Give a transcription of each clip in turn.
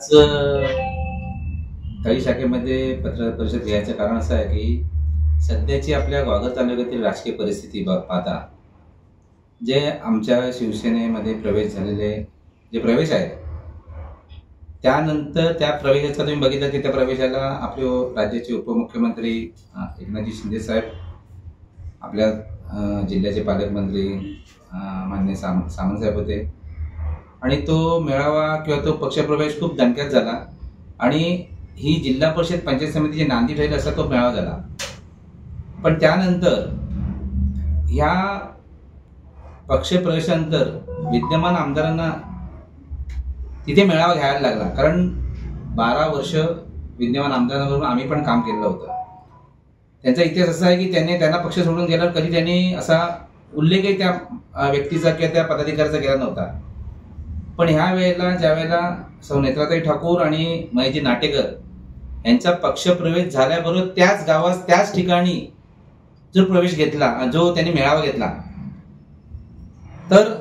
आज तळी शाखेमध्ये पत्रकार परिषद घ्यायचं कारण असं आहे की सध्याची आपल्या वाघर तालुक्यातील राजकीय परिस्थिती पाहता जे आमच्या शिवसेनेमध्ये प्रवेश झालेले जे प्रवेश आहे त्यानंतर त्या प्रवेशाचा तुम्ही बघितलं की त्या प्रवेशाला आपले राज्याचे उपमुख्यमंत्री एकनाथजी शिंदे साहेब, आपल्या जिल्ह्याचे पालकमंत्री माननीय सामंत साहेब होते आणि तो मेळावा किंवा तो पक्षप्रवेश खूप दणक्यात झाला आणि ही जिल्हा परिषद पंचायत समितीची नांदी ठरेल असा तो मेळावा झाला. पण त्यानंतर ह्या पक्षप्रवेशानंतर विद्यमान आमदारांना तिथे मेळावा घ्यायला लागला, कारण 12 वर्ष विद्यमान आमदारांबरोबर आम्ही पण काम केलेलं होतं. त्यांचा इतिहास असा आहे की त्यांना पक्ष सोडून गेल्यावर कधी त्यांनी असा उल्लेखही त्या व्यक्तीचा किंवा त्या पदाधिकाऱ्याचा केला नव्हता. पण ह्या वेळेला ज्यावेळेला सौ नेत्राताई ठाकूर आणि महेशजी नाटेकर यांचा पक्षप्रवेश झाल्याबरोबर त्याच गावात त्याच ठिकाणी जो प्रवेश घेतला, जो त्यांनी मेळावा घेतला, तर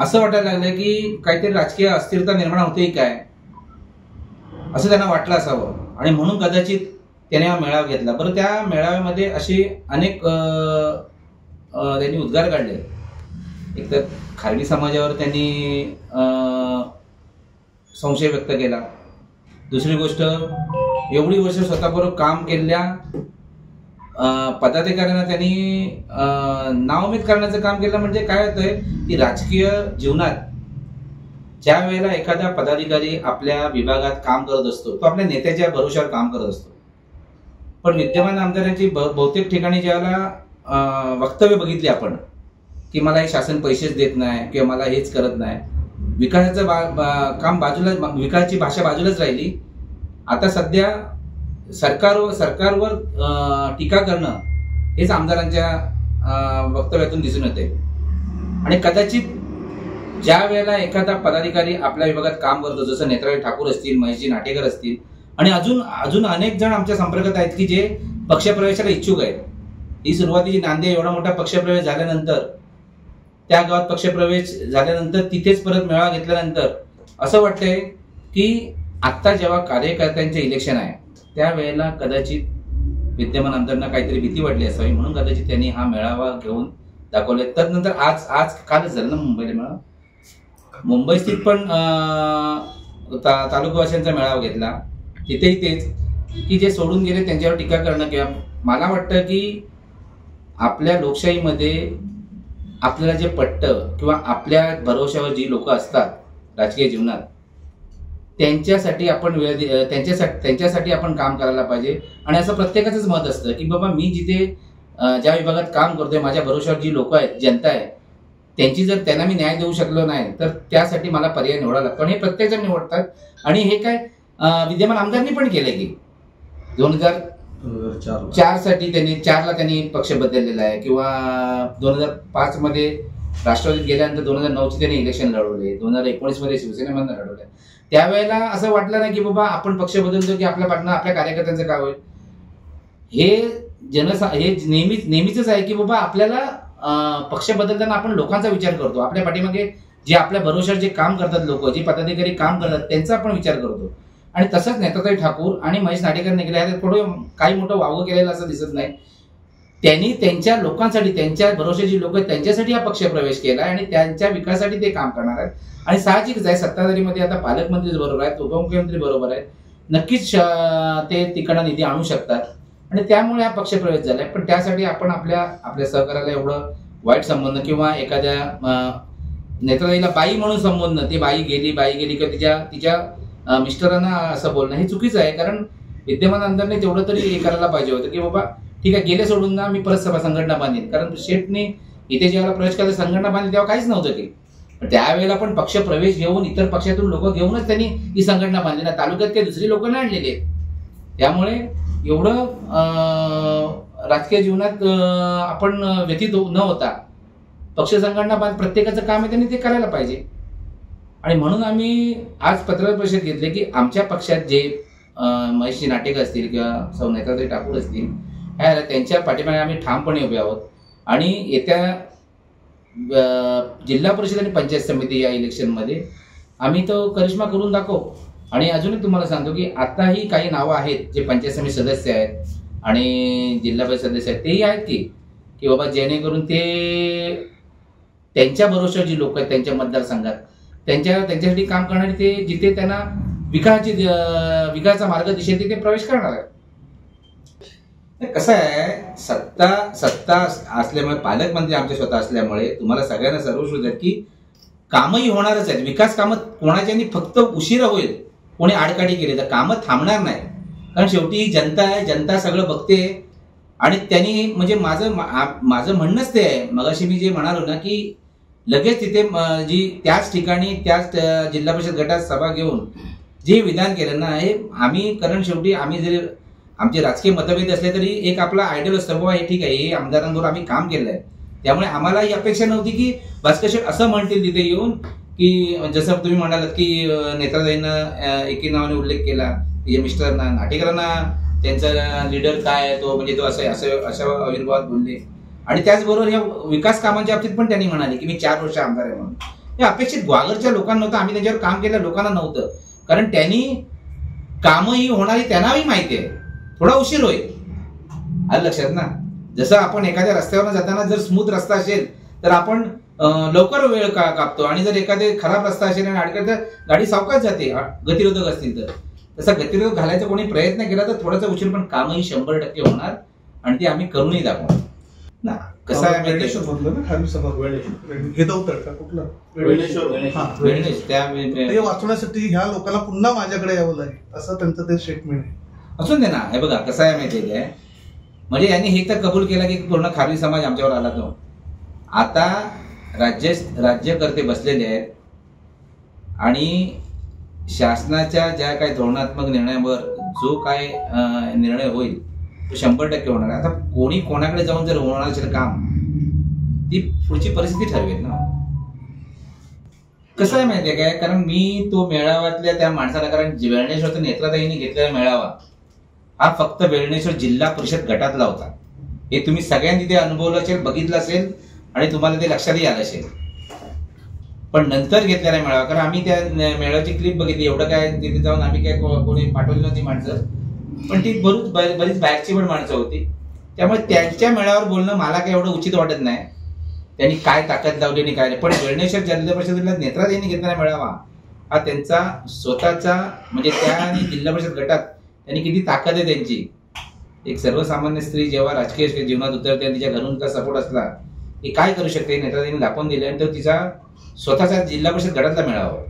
असं वाटायला लागलं की काहीतरी राजकीय अस्थिरता निर्माण होते काय असं त्यांना वाटलं असावं आणि म्हणून कदाचित त्याने हा मेळावा घेतला. बरं, त्या मेळाव्यामध्ये असे अनेक त्यांनी उद्गार काढले. एक तर खारवी समाजावर त्यांनी संशय व्यक्त केला. दुसरी गोष्ट, एवढी वर्ष स्वतःबरोबर काम केलेल्या पदाधिकाऱ्यांना त्यांनी नावमीत करण्याचं काम केलं. म्हणजे काय होतंय की राजकीय जीवनात ज्या वेळेला एखादा पदाधिकारी आपल्या विभागात काम करत असतो तो आपल्या नेत्याच्या भरोश्यावर काम करत असतो. पण विद्यमान आमदारांची बहुतेक ठिकाणी ज्यावेळेला वक्तव्य बघितली आपण की मला हे शासन पैसेच देत नाही किंवा मला हेच करत नाही, विकासाचं काम बाजूला, विकासाची भाषा बाजूलाच राहिली. आता सध्या सरकारवर टीका करणं हेच आमदारांच्या वक्तव्यातून दिसून येते. आणि कदाचित ज्या वेळेला एखादा पदाधिकारी आपल्या विभागात काम करतो, जसं नेत्राताई ठाकूर असतील, महेशजी नाटेकर असतील आणि अजून अनेक जण आमच्या संपर्कात आहेत की जे पक्षप्रवेशाला इच्छुक आहेत. ही सुरुवातीची नांदी, एवढा मोठा पक्षप्रवेश झाल्यानंतर, त्या गावात पक्षप्रवेश झाल्यानंतर तिथेच परत मेळावा घेतल्यानंतर असं वाटतंय की आत्ता जेव्हा कार्यकर्त्यांचे इलेक्शन आहे त्यावेळेला कदाचित विद्यमान आमदारांना काहीतरी भीती वाटली असावी, म्हणून कदाचित त्यांनी हा मेळावा घेऊन दाखवले. तर नंतर आज कालच झालं ना मुंबईला मेळावा, मुंबई स्थित पण तालुकावासियांचा मेळावा घेतला. तिथेही तेच की जे सोडून गेले त्यांच्यावर टीका करणं, किंवा मला वाटतं की आपल्या लोकशाहीमध्ये आपल्याला जे पटतं किंवा आपल्या भरोश्यावर जी लोक असतात राजकीय जीवनात त्यांच्यासाठी आपण त्यांच्यासाठी आपण काम करायला पाहिजे. आणि असं प्रत्येकाचंच मत असतं की बाबा मी जिथे ज्या विभागात काम करतोय, माझ्या भरोश्यावर जी लोक आहेत, जनता आहे, त्यांची जर त्यांना मी न्याय देऊ शकलो नाही तर त्यासाठी मला पर्याय निवडावा लागतो. आणि हे प्रत्येकजण निवडतात. आणि हे काय विद्यमान आमदारांनी पण केलंय की 2004 साठी त्यांनी 4ला त्यांनी पक्ष बदललेला आहे, किंवा 2005 मध्ये राष्ट्रवादीत गेल्यानंतर 2009 त्यांनी इलेक्शन लढवले, 2019 मध्ये शिवसेनेमधून लढवले. त्यावेळेला असं वाटलं नाही की बाबा आपण पक्ष बदलतो की आपल्या पाठनं आपल्या कार्यकर्त्यांचं काय होईल. हे नेहमीच आहे की बाबा आपल्याला पक्ष बदलताना आपण लोकांचा विचार करतो. आपल्या पाठीमागे जे आपल्या भरोश्यावर जे काम करतात लोक, जे पदाधिकारी काम करतात त्यांचा आपण विचार करतो. आणि तसंच नेत्राताई ठाकूर आणि महेश नाटेकर निघाले, थोडं काही मोठं वावगं केलेलं असं दिसत नाही. त्यांनी त्यांच्या लोकांसाठी, त्यांच्या भरोश्याची लोक आहेत त्यांच्यासाठी हा पक्ष प्रवेश केला आणि त्यांच्या विकासासाठी ते काम करणार आहेत. आणि साहजिकच आहे, सत्ताधारीमध्ये आता पालकमंत्री बरोबर आहेत, उपमुख्यमंत्री बरोबर आहेत, नक्कीच ते तिकडनं निधी आणू शकतात आणि त्यामुळे हा पक्ष प्रवेश झालाय. पण त्यासाठी आपण आपल्या सहकार्याला एवढं वाईट संबंध किंवा एखाद्या नेत्राताईला बाई म्हणून संबोधणं, ती बाई गेली किंवा तिच्या मिस्टरांना असं बोलणं हे चुकीचं आहे. कारण विद्यमान आमदारांनी तेवढं तरी हे करायला पाहिजे होतं की बाबा ठीक आहे, गेले सोडून ना, मी परत संघटना बांधेन. कारण शेठने इथे जेव्हा प्रवेश केला संघटना बांधली तेव्हा काहीच नव्हतं की, पण त्यावेळेला पण पक्ष प्रवेश घेऊन इतर पक्षातून लोक घेऊनच त्यांनी ही संघटना बांधली ना. तालुक्यात काही दुसरी लोक नाही आणलेली आहेत. त्यामुळे एवढं राजकीय जीवनात आपण व्यतीत न होता पक्ष संघटना बांध, प्रत्येकाचं काम आहे त्यांनी ते करायला पाहिजे. आणि म्हणून आम्ही आज पत्रकार परिषद घेतली की आमच्या पक्षात जे महेशजी नाटेकर असतील किंवा सौ नेत्राताई ठाकूर असतील, त्यांच्या पाठीमागे आम्ही ठामपणे उभे आहोत. आणि येत्या जिल्हा परिषद आणि पंचायत समिती या इलेक्शनमध्ये आम्ही तो करिश्मा करून दाखवू. आणि अजूनही तुम्हाला सांगतो की आताही काही नावं आहेत जे पंचायत समिती सदस्य आहेत आणि जिल्हा परिषद सदस्य आहेत, तेही आहेत की बाबा जेणेकरून ते त्यांच्या भरोश्यावर जी लोक आहेत त्यांच्या मतदारसंघात त्यांच्यासाठी काम करणारे, ते जिथे त्यांना विकासाचा मार्ग दिसेल तिथे प्रवेश करणार आहे. कसं आहे, सत्ता असल्यामुळे, पालकमंत्री आमचे स्वतः असल्यामुळे तुम्हाला सगळ्यांना सर्वश्रुत आहेत की कामही होणारच आहेत. विकास कामं कोणाच्यानी फक्त उशिरा होईल, कोणी आडकाठी केली तर कामं थांबणार नाही. कारण शेवटी जनता आहे, जनता सगळं बघते. आणि त्यांनी म्हणजे माझं म्हणणंच ते आहे, मगाशी मी जे म्हणालो ना की लगेच तिथे जी त्याच ठिकाणी त्याच जिल्हा परिषद गटात सभा घेऊन जे विधान केलं ना, हे आम्ही, कारण शेवटी आम्ही जरी आमचे राजकीय मतभेद असले तरी एक आपला आयडियल असतं, बाबा हे ठीक आहे, हे आमदारांबरोबर आम्ही काम केलंय. त्यामुळे आम्हाला ही अपेक्षा नव्हती की भास्कर शेठ असं म्हणतील तिथे येऊन की जसं तुम्ही म्हणालात की नेत्राताईंना एकी नावाने उल्लेख केला, तिच्या मिस्टरांना, नाटेकरांना त्यांचा लीडर काय आहे तो, म्हणजे तो अशा आविर्भावात बोलले. आणि त्याचबरोबर या विकास कामांच्या बाबतीत पण त्यांनी म्हणाले की मी 4 वर्ष आमदार आहे म्हणून. हे अपेक्षित ग्वागरच्या लोकांना नव्हतं, आम्ही त्यांच्यावर काम केलेल्या लोकांना नव्हतं. कारण त्यांनी कामही होणारी त्यांनाही माहिती आहे, थोडा उशीर होईल. आलं लक्षात ना. जसं आपण एखाद्या रस्त्यावर जाताना जर स्मूथ रस्ता असेल तर आपण लवकर वेळ कापतो, आणि जर एखादे खराब रस्ता असेल आणि अडकत तर गाडी सावकाश जाते, गतिरोधक असतील तर. तसा गतिरोधक घालायचा कोणी प्रयत्न केला तर थोडासा उशीर, पण कामही 100% होणार आणि ते आम्ही करूनही दाखवू ना. कसं आहे ते वाचवण्यासाठी ह्या लोकांना पुन्हा माझ्याकडे यावं लागेल, असं त्यांचं ते स्टेटमेंट आहे. असून दे ना. हे बघा कसं आहे माहितीये काय, म्हणजे यांनी हे तर कबूल केला की पूर्ण खारवी समाज आमच्यावर आला. तो आता राज्यकर्ते बसलेले आहेत आणि शासनाच्या ज्या काही धोरणात्मक निर्णयावर जो काय निर्णय होईल तो 100% होणार आहे. आता कोणी कोणाकडे जाऊन जर होणार असेल काम, ती पुढची परिस्थिती ठरवेल ना. कसं आहे माहितीये काय, कारण मी तो मेळाव्यातल्या त्या माणसाला, कारण वेळणेश्वर नेत्राताईंनी घेतलेला मेळावा हा फक्त वेळणेश्वर जिल्हा परिषद गटातला होता. हे तुम्ही सगळ्यांनी तिथे अनुभवलं असेल, बघितलं असेल आणि तुम्हाला ते लक्षातही आलं असेल. पण नंतर घेतलेला मेळावा, कारण आम्ही त्या मेळाव्याची क्लिप बघितली, एवढं काय तिथे जाऊन आम्ही काय कोणी पाठवली नव्हती माणसं, पण ती बरीच बाहेरची पण माणसं होती. त्यामुळे त्यांच्या मेळाव्यावर बोलणं मला काय एवढं उचित वाटत नाही, त्यांनी काय ताकद लावली आणि काय नाही. पण वेळणेश्वर जिल्हा परिषदेला नेत्राताईंनी घेतलेला मेळावा हा त्यांचा स्वतःचा, म्हणजे त्या जिल्हा परिषद गटात त्यांनी किती ताकद आहे त्यांची. एक सर्वसामान्य स्त्री जेव्हा राजकीय जीवनात उतरते आणि तिच्या घरून का सपोर्ट असला की काय करू शकते, नेत्राताईंनी दाखवून दिले. आणि तो तिचा स्वतःचा जिल्हा परिषद गटातला मेळावा.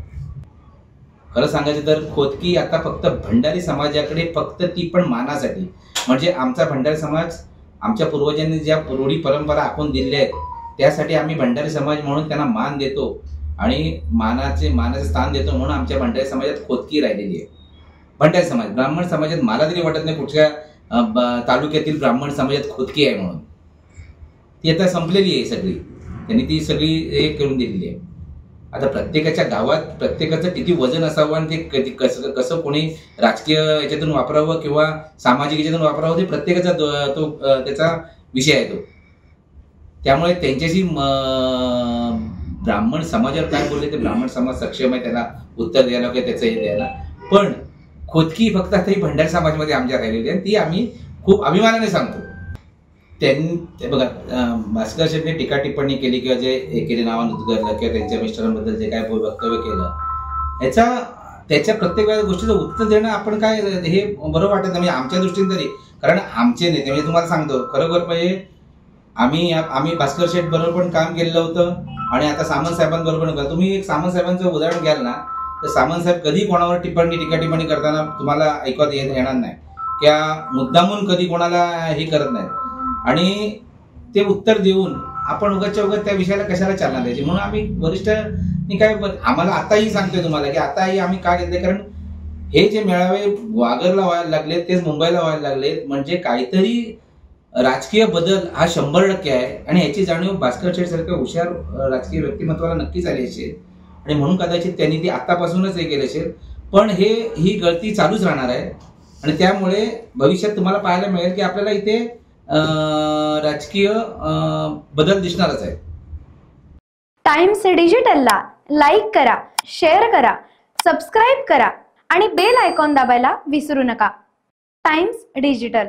खरं सांगायचं तर खोदकी आता फक्त भंडारी समाजाकडे, फक्त ती पण मानासाठी, म्हणजे आमचा भंडारी समाज, आमच्या पूर्वजांनी ज्या रूढी परंपरा आखून दिल्या आहेत त्यासाठी आम्ही भंडारी समाज म्हणून त्यांना मान देतो आणि मानाचे स्थान देतो. म्हणून आमच्या भंडारी समाजात खोदकी राहिलेली आहे. भंडारी समाज, ब्राह्मण समाजात मला तरी वाटत नाही कुठल्या तालुक्यातील ब्राह्मण समाजात खोदकी आहे म्हणून. ती आता संपलेली आहे सगळी, त्यांनी ती सगळी हे करून दिलेली आहे. आता प्रत्येकाच्या गावात प्रत्येकाचं किती वजन असावं आणि ते कसं कोणी राजकीय याच्यातून वापरावं किंवा सामाजिक याच्यातून वापरावं, ते प्रत्येकाचा तो त्याचा विषय आहे तो. त्यामुळे त्यांच्याशी ब्राह्मण समाजावर काय बोलले ते ब्राह्मण समाज सक्षम आहे त्याला उत्तर द्यायला किंवा त्याचं हे द्यायला. पण खोदकी फक्त आता ही भंडारी समाजमध्ये आमच्या राहिलेली आहे, ती आम्ही खूप अभिमानाने सांगतो. त्यांनी बघा भास्कर शेठने टीका टिप्पणी केली किंवा जे एकेरी नावानं उद्गारलं किंवा त्यांच्या मिस्टरांबद्दल जे काय वक्तव्य केलं, त्याच्या प्रत्येक गोष्टीचं उत्तर देणं आपण काय हे बरोबर वाटत नाही, म्हणजे आमच्या दृष्टीने तरी. कारण आमचे नेते, म्हणजे तुम्हाला सांगतो खरोखर, म्हणजे आम्ही भास्कर शेठ बरोबर पण काम केलेलं होतं आणि आता सामंत साहेबांबरोबर पण. तुम्ही एक सामंत साहेबांचं उदाहरण घ्याल ना, तर सामंत साहेब कधी कोणावर टीका टिप्पणी करताना तुम्हाला ऐकत येणार नाही किंवा मुद्दामून कधी कोणाला हे करत नाही. आणि ते उत्तर देऊन आपण उगाच्या उगाच त्या विषयाला कशाला चालना द्यायची. म्हणून आम्ही वरिष्ठांनी काय आम्हाला आताही सांगतोय तुम्हाला की आताही आम्ही काय घेतले, कारण हे जे मेळावे ग्वागरला व्हायला लागले तेच मुंबईला व्हायला लागले, म्हणजे काहीतरी राजकीय बदल हा 100% आहे. आणि याची जाणीव भास्कर शेठ सारख्या हुशार राजकीय व्यक्तिमत्वाला नक्कीच आली असेल आणि म्हणून कदाचित त्यांनी ती आतापासूनच हे केले असेल. पण ही गळती चालूच राहणार आहे आणि त्यामुळे भविष्यात तुम्हाला पाहायला मिळेल की आपल्याला इथे राजकीय बदल दिसणारच आहे. टाइम्स डिजिटलला लाईक करा, शेअर करा, सबस्क्राईब करा आणि बेल आयकॉन दाबायला विसरू नका. Times digital.